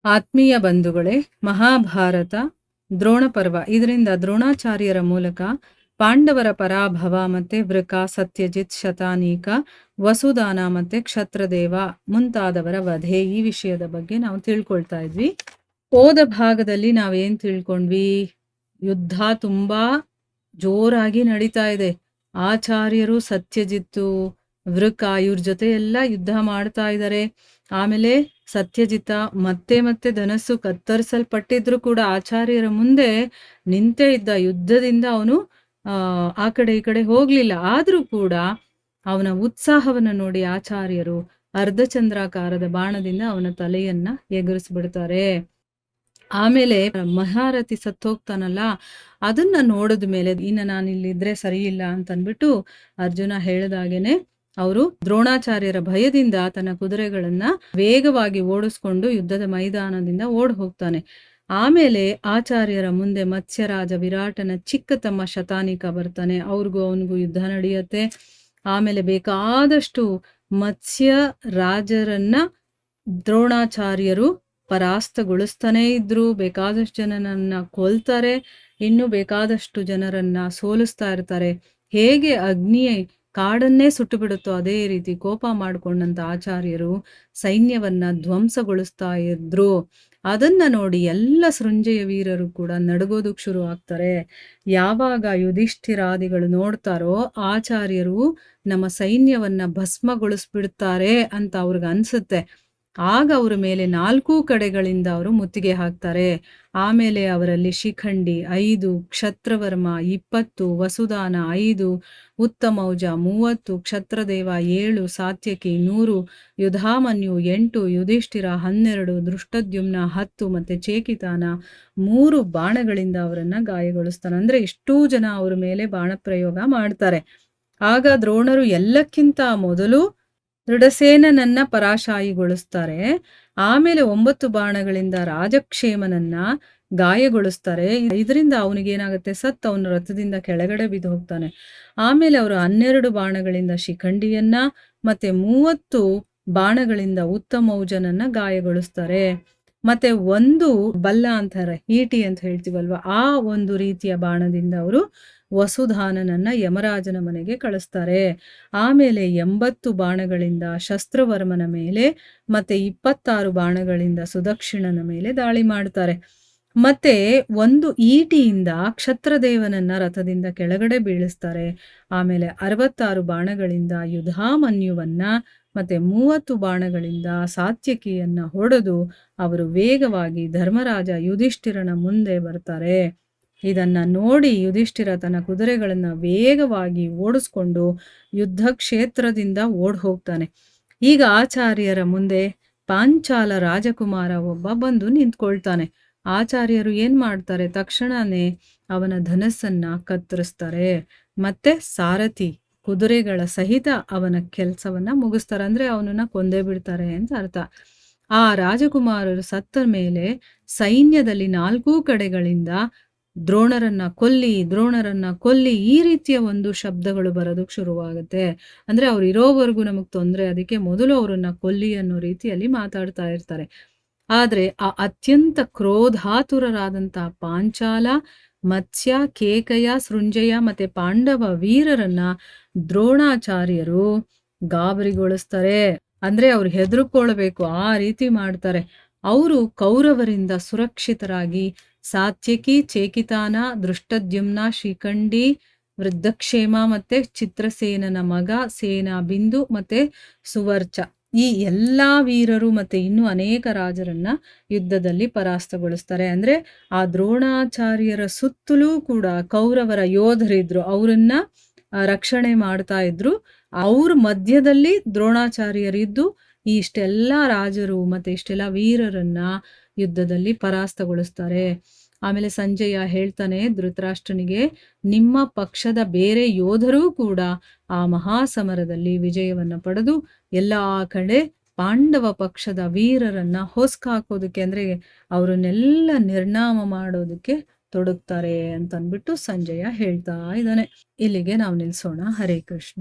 ಆತ್ಮೀಯ ಬಂಧುಗಳೇ, ಮಹಾಭಾರತ ದ್ರೋಣ ಪರ್ವ. ಇದರಿಂದ ದ್ರೋಣಾಚಾರ್ಯರ ಮೂಲಕ ಪಾಂಡವರ ಪರಾಭವ ಮತ್ತೆ ವೃಕ, ಸತ್ಯಜಿತ್, ಶತಾನೀಕ, ವಸುದಾನ ಮತ್ತೆ ಕ್ಷತ್ರದೇವ ಮುಂತಾದವರ ವಧೆ ಈ ವಿಷಯದ ಬಗ್ಗೆ ನಾವು ತಿಳ್ಕೊಳ್ತಾ ಇದ್ವಿ. ಹೋದ ಭಾಗದಲ್ಲಿ ನಾವೇನ್ ತಿಳ್ಕೊಂಡ್ವಿ? ಯುದ್ಧ ತುಂಬಾ ಜೋರಾಗಿ ನಡೀತಾ ಇದೆ. ಆಚಾರ್ಯರು, ಸತ್ಯಜಿತ್ತು, ವೃಕ ಇವ್ರ ಜೊತೆ ಎಲ್ಲ ಯುದ್ಧ ಮಾಡ್ತಾ ಇದ್ದಾರೆ. ಆಮೇಲೆ ಸತ್ಯಜಿತ ಮತ್ತೆ ಧನಸ್ಸು ಕತ್ತರಿಸಲ್ಪಟ್ಟಿದ್ರು ಕೂಡ ಆಚಾರ್ಯರ ಮುಂದೆ ನಿಂತೇ ಇದ್ದ. ಯುದ್ಧದಿಂದ ಅವನು ಆ ಕಡೆ ಈ ಕಡೆ ಹೋಗ್ಲಿಲ್ಲ. ಆದ್ರೂ ಕೂಡ ಅವನ ಉತ್ಸಾಹವನ್ನು ನೋಡಿ ಆಚಾರ್ಯರು ಅರ್ಧಚಂದ್ರಾಕಾರದ ಬಾಣದಿಂದ ಅವನ ತಲೆಯನ್ನ ಎಗರಿಸ್ಬಿಡ್ತಾರೆ. ಆಮೇಲೆ ಮಹಾರಥಿ ಸತ್ತೋಗ್ತಾನಲ್ಲ, ಅದನ್ನ ನೋಡಿದ ಮೇಲೆ ಇನ್ನು ನಾನಿಲ್ಲಿದ್ರೆ ಸರಿ ಇಲ್ಲ ಅಂತನ್ಬಿಟ್ಟು ಅರ್ಜುನ ಹೇಳ್ದಾಗೇನೆ ಅವರು ದ್ರೋಣಾಚಾರ್ಯರ ಭಯದಿಂದ ತನ್ನ ಕುದುರೆಗಳನ್ನ ವೇಗವಾಗಿ ಓಡಿಸ್ಕೊಂಡು ಯುದ್ಧದ ಮೈದಾನದಿಂದ ಓಡ್ ಹೋಗ್ತಾನೆ. ಆಮೇಲೆ ಆಚಾರ್ಯರ ಮುಂದೆ ಮತ್ಸ್ಯರಾಜ ವಿರಾಟನ ಚಿಕ್ಕ ತಮ್ಮ ಶತಾನಿಕ ಬರ್ತಾನೆ. ಅವ್ರಿಗೂ ಅವನಿಗೂ ಯುದ್ಧ ನಡೆಯುತ್ತೆ. ಆಮೇಲೆ ಬೇಕಾದಷ್ಟು ಮತ್ಸ್ಯ ರಾಜರನ್ನ ದ್ರೋಣಾಚಾರ್ಯರು ಪರಾಸ್ತಗೊಳಿಸ್ತಾನೆ ಇದ್ರು. ಬೇಕಾದಷ್ಟು ಜನನನ್ನ ಕೊಲ್ತಾರೆ, ಇನ್ನು ಬೇಕಾದಷ್ಟು ಜನರನ್ನ ಸೋಲಿಸ್ತಾ ಇರ್ತಾರೆ. ಹೇಗೆ ಅಗ್ನಿ ಕಾಡನ್ನೇ ಸುಟ್ಟು ಬಿಡುತ್ತೋ ಅದೇ ರೀತಿ ಕೋಪ ಮಾಡಿಕೊಂಡಂತ ಆಚಾರ್ಯರು ಸೈನ್ಯವನ್ನ ಧ್ವಂಸಗೊಳಿಸ್ತಾ ಇದ್ರು. ಅದನ್ನ ನೋಡಿ ಎಲ್ಲ ಸೃಂಜಯ ವೀರರು ಕೂಡ ನಡುಗೋದಕ್ಕೆ ಶುರು ಆಗ್ತಾರೆ. ಯಾವಾಗ ಯುಧಿಷ್ಠಿರಾದಿಗಳು ನೋಡ್ತಾರೋ ಆಚಾರ್ಯರು ನಮ್ಮ ಸೈನ್ಯವನ್ನ ಭಸ್ಮಗೊಳಿಸ್ಬಿಡ್ತಾರೆ ಅಂತ ಅವ್ರಿಗೆ ಅನ್ಸುತ್ತೆ. ಆಗ ಅವರ ಮೇಲೆ 4 ಕಡೆಗಳಿಂದ ಅವರು ಮುತ್ತಿಗೆ ಹಾಕ್ತಾರೆ. ಆಮೇಲೆ ಅವರಲ್ಲಿ ಶಿಖಂಡಿ 5, ಕ್ಷತ್ರವರ್ಮ 20, ವಸುದಾನ 5, ಉತ್ತಮೌಜ 30, ಕ್ಷತ್ರದೇವ 7, ಸಾತ್ಯಕಿ 100, ಯುಧಾಮನ್ಯು 8, ಯುಧಿಷ್ಠಿರ 12, ದೃಷ್ಟದ್ಯುಮ್ನ 10 ಮತ್ತೆ ಚೇಕಿತಾನ 3 ಬಾಣಗಳಿಂದ ಅವರನ್ನ ಗಾಯಗೊಳಿಸ್ತಾನೆ. ಅಂದ್ರೆ ಇಷ್ಟೂ ಜನ ಅವರ ಮೇಲೆ ಬಾಣ ಪ್ರಯೋಗ ಮಾಡ್ತಾರೆ. ಆಗ ದ್ರೋಣರು ಎಲ್ಲಕ್ಕಿಂತ ಮೊದಲು ದೃಢಸೇನನನ್ನ ಪರಾಶಾಯಿಗೊಳಿಸ್ತಾರೆ. ಆಮೇಲೆ 9 ಬಾಣಗಳಿಂದ ರಾಜಕ್ಷೇಮನನ್ನ ಗಾಯಗೊಳಿಸ್ತಾರೆ. ಇದರಿಂದ ಅವನಿಗೇನಾಗುತ್ತೆ, ಅವನ ರಥದಿಂದ ಕೆಳಗಡೆ ಬಿದ್ದು ಹೋಗ್ತಾನೆ. ಆಮೇಲೆ ಅವರು 12 ಬಾಣಗಳಿಂದ ಶಿಖಂಡಿಯನ್ನ ಮತ್ತೆ 30 ಬಾಣಗಳಿಂದ ಉತ್ತಮೌಜನನ್ನ ಗಾಯಗೊಳಿಸ್ತಾರೆ. ಮತ್ತೆ 1 ಬಲ್ಲ ಅಂತಾರೆ, ಈಟಿ ಅಂತ ಹೇಳ್ತೀವಲ್ವ, ಆ ಒಂದು ರೀತಿಯ ಬಾಣದಿಂದ ಅವರು ವಸುಧಾನನನ್ನ ಯಮರಾಜನ ಮನೆಗೆ ಕಳಿಸ್ತಾರೆ. ಆಮೇಲೆ 80 ಬಾಣಗಳಿಂದ ಶಸ್ತ್ರವರ್ಮನ ಮೇಲೆ ಮತ್ತೆ 26 ಬಾಣಗಳಿಂದ ಸುದಕ್ಷಿಣನ ಮೇಲೆ ದಾಳಿ ಮಾಡ್ತಾರೆ. ಮತ್ತೆ 1 ಈಟಿಯಿಂದ ಕ್ಷತ್ರದೇವನನ್ನ ರಥದಿಂದ ಕೆಳಗಡೆ ಬೀಳಿಸ್ತಾರೆ. ಆಮೇಲೆ 66 ಬಾಣಗಳಿಂದ ಯುಧಾಮನ್ಯುವನ್ನ ಮತ್ತೆ 30 ಬಾಣಗಳಿಂದ ಸಾತ್ಯಕಿಯನ್ನ ಹೊಡೆದು ಅವರು ವೇಗವಾಗಿ ಧರ್ಮರಾಜ ಯುಧಿಷ್ಠಿರನ ಮುಂದೆ ಬರ್ತಾರೆ. ಇದನ್ನ ನೋಡಿ ಯುಧಿಷ್ಠಿರ ತನ್ನ ಕುದುರೆಗಳನ್ನ ವೇಗವಾಗಿ ಓಡಿಸ್ಕೊಂಡು ಯುದ್ಧ ಕ್ಷೇತ್ರದಿಂದ ಓಡ್ ಹೋಗ್ತಾನೆ. ಈಗ ಆಚಾರ್ಯರ ಮುಂದೆ ಪಾಂಚಾಲ ರಾಜಕುಮಾರ ಒಬ್ಬ ಬಂದು ನಿಂತ್ಕೊಳ್ತಾನೆ. ಆಚಾರ್ಯರು ಏನ್ ಮಾಡ್ತಾರೆ, ತಕ್ಷಣನೇ ಅವನ ಧನಸ್ಸನ್ನ ಕತ್ತರಿಸ್ತಾರೆ. ಮತ್ತೆ ಸಾರಥಿ ಕುದುರೆಗಳ ಸಹಿತ ಅವನ ಕೆಲಸವನ್ನ ಮುಗಿಸ್ತಾರೆ. ಅಂದ್ರೆ ಅವನನ್ನ ಕೊಂದೇ ಬಿಡ್ತಾರೆ ಅಂತ ಅರ್ಥ. ಆ ರಾಜಕುಮಾರರು ಸತ್ತ ಮೇಲೆ ಸೈನ್ಯದಲ್ಲಿ 4 ಕಡೆಗಳಿಂದ ದ್ರೋಣರನ್ನ ಕೊಲ್ಲಿ ಈ ರೀತಿಯ ಒಂದು ಶಬ್ದಗಳು ಬರೋದಕ್ಕೆ ಶುರುವಾಗುತ್ತೆ. ಅಂದ್ರೆ ಅವ್ರು ಇರೋವರೆಗೂ ನಮಗ್ ತೊಂದ್ರೆ, ಅದಕ್ಕೆ ಮೊದಲು ಅವರನ್ನ ಕೊಲ್ಲಿ ಅನ್ನೋ ರೀತಿಯಲ್ಲಿ ಮಾತಾಡ್ತಾ ಇರ್ತಾರೆ. ಆದ್ರೆ ಆ ಅತ್ಯಂತ ಕ್ರೋಧಾತುರರಾದಂತಹ ಪಾಂಚಾಲ, ಮತ್ಸ್ಯ, ಕೇಕಯ, ಸೃಂಜಯ ಮತ್ತೆ ಪಾಂಡವ ವೀರರನ್ನ ದ್ರೋಣಾಚಾರ್ಯರು ಗಾಬರಿಗೊಳಿಸ್ತಾರೆ. ಅಂದ್ರೆ ಅವ್ರು ಹೆದರ್ಕೊಳ್ಬೇಕು ಆ ರೀತಿ ಮಾಡ್ತಾರೆ. ಅವರು ಕೌರವರಿಂದ ಸುರಕ್ಷಿತರಾಗಿ ಸಾತ್ಯಕಿ, ಚೇಕಿತಾನ, ದೃಷ್ಟದ್ಯುಮ್ನ, ಶಿಖಂಡಿ, ವೃದ್ಧಕ್ಷೇಮ ಮತ್ತೆ ಚಿತ್ರಸೇನನ ಮಗ ಸೇನಾ ಬಿಂದು ಮತ್ತೆ ಸುವರ್ಚ ಈ ಎಲ್ಲಾ ವೀರರು ಮತ್ತೆ ಇನ್ನೂ ಅನೇಕ ರಾಜರನ್ನ ಯುದ್ಧದಲ್ಲಿ ಪರಾಸ್ತಗೊಳಿಸ್ತಾರೆ. ಅಂದ್ರೆ ಆ ದ್ರೋಣಾಚಾರ್ಯರ ಸುತ್ತಲೂ ಕೂಡ ಕೌರವರ ಯೋಧರಿದ್ರು, ಅವರನ್ನ ರಕ್ಷಣೆ ಮಾಡ್ತಾ ಇದ್ರು. ಅವ್ರ ಮಧ್ಯದಲ್ಲಿ ದ್ರೋಣಾಚಾರ್ಯರಿದ್ದು ಇಷ್ಟೆಲ್ಲ ರಾಜರು ಮತ್ತೆ ಇಷ್ಟೆಲ್ಲ ವೀರರನ್ನ ಯುದ್ಧದಲ್ಲಿ ಪರಾಸ್ತಗೊಳಿಸ್ತಾರೆ. ಆಮೇಲೆ ಸಂಜಯ ಹೇಳ್ತಾನೆ ಧೃತರಾಷ್ಟ್ರನಿಗೆ, ನಿಮ್ಮ ಪಕ್ಷದ ಬೇರೆ ಯೋಧರೂ ಕೂಡ ಆ ಮಹಾಸಮರದಲ್ಲಿ ವಿಜಯವನ್ನ ಪಡೆದು ಎಲ್ಲಾ ಕಡೆ ಪಾಂಡವ ಪಕ್ಷದ ವೀರರನ್ನ ಹೊಸ್ಕಾಕೋದಕ್ಕೆ, ಅಂದ್ರೆ ಅವರನ್ನೆಲ್ಲ ನಿರ್ನಾಮ ಮಾಡೋದಕ್ಕೆ ತೊಡಗ್ತಾರೆ ಅಂತ ಅಂದ್ಬಿಟ್ಟು ಸಂಜಯ ಹೇಳ್ತಾ ಇದ್ದಾನೆ. ಇಲ್ಲಿಗೆ ನಾವು ನಿಲ್ಸೋಣ. ಹರೇ ಕೃಷ್ಣ.